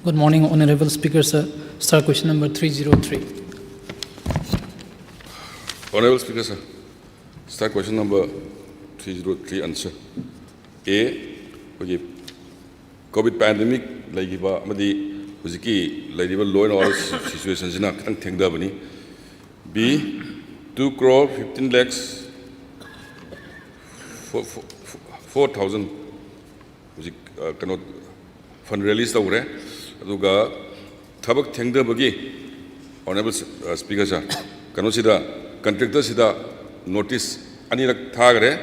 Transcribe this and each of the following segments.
Good morning, Honorable Speaker, sir. Start question number 303. Honorable Speaker, sir. Start question number 303. Answer A. Okay. COVID pandemic like iba amadi hujiki like iba law and order situation jina kitang thengda bani. B. 2 crore 15 lakhs 4,000 hujik cannot fund release tawre. Aduga thabak thengda bagi Honorable Speaker, sir. Kano sida contractor sida notice anirak thagre.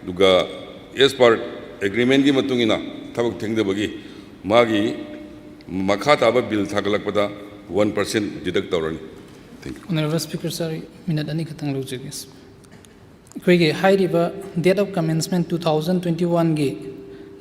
Aduga as per agreement ki matungina thabak thengda bagi magi makha taba bill thagalakpada 1% deduct tawrani. Thank you. Honorable Speaker, sir, minute ani khatang lojigis. Koige high river date of commencement 2021 ge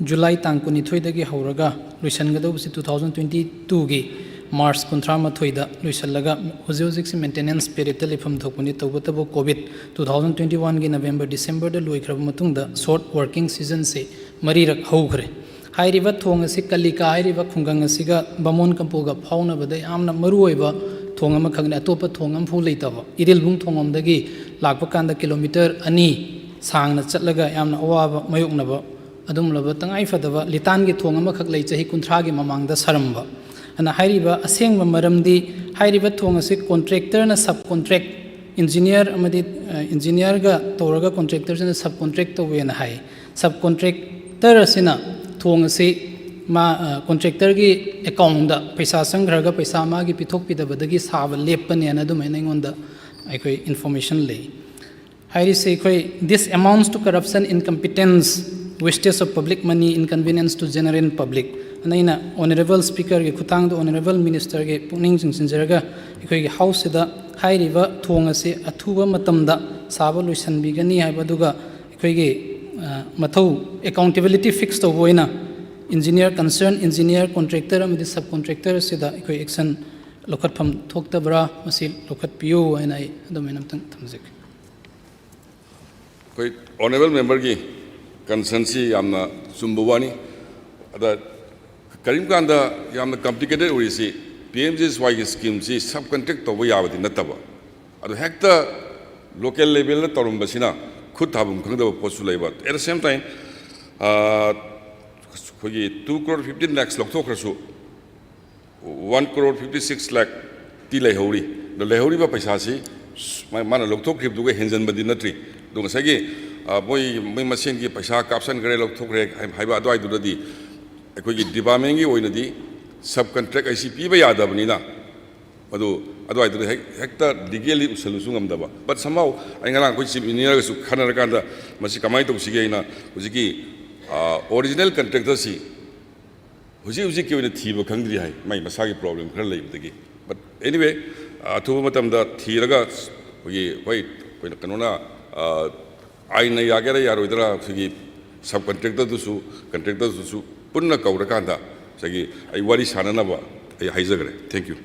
July tang kuni thoidagi hauraga luisan gado busi 2022 ge March kontra ma thoida luisalaga hoji si maintenance period telefam thokuni tawbatabu COVID 2021 ge November December da loikrab matungda short working season se marirak haukhre. High river thong asi kalika high river khungang asiga bamon kampoga phauna bada yamna maruoiba thong ama khagna atopa thong am phu leitaba iril bung thong am dagi lakpa kanda kilometer ani sangna chatlaga yamna awaba mayuknaba adum laba tangai fadaba litan gi thong ama khak lei chahi kunthra gi mamangda saramba ana hairiba asengba maramdi hairiba thong ase contractor na subcontract engineer amadi engineer ga toraga contractor na subcontract to wen hai subcontractor asina thong ase ma contractor gi account da paisa sangraga paisa ma gi pithok pidabadagi saba lepane ana dum enonda aikoi information lei hairi se koi this amounts to corruption, incompetence, wastage of public money, inconvenience to general public. Anaina Honorable Speaker ge khutang do Honorable Minister ge puning jingsinjaraga ikoi ge house da high river thong ase athuba matamda saba luisan bigani haibaduga ikoi ge mathau accountability fixed to boina engineer concern engineer contractor amadi subcontractor sida ikoi action lokhat pham thokta bra masi lokhat piu aina adomenam tang thamjek. Koi honorable member ki concern si yamna sumbawani ada karim kanda yamna complicated urisi PMJSY ki scheme si subcontract to yabadi nataba adu hekta local level na torumba sina khud thabum khangda posu leiba at the same time koi 2 crore 15 lakhs lokthokrasu 1 crore 56 lakh ti leihori do leihori ba paisa si mana lokthokhrib duga henjan badi natri donc sagi moi machine ki paisa caption gare lokthokre haiba adwai dudadi ekoi ki department gi oinadi subcontract ICP ba yadabani na adu adwai du hekta legally solution amdaba but somehow aingalang koi chief engineer su khanar kanda masi kamai to sige ina hujiki original contractor si huji ki oina thiba khangdri hai mai masagi problem khar leibdagi but anyway thu matamda thiraga hoi kanona aina yagera yaroidra sigi subcontractor dusu contractor dusu punna kaura kanda sagi ai wari sanana ba ai haizagre. Thank you.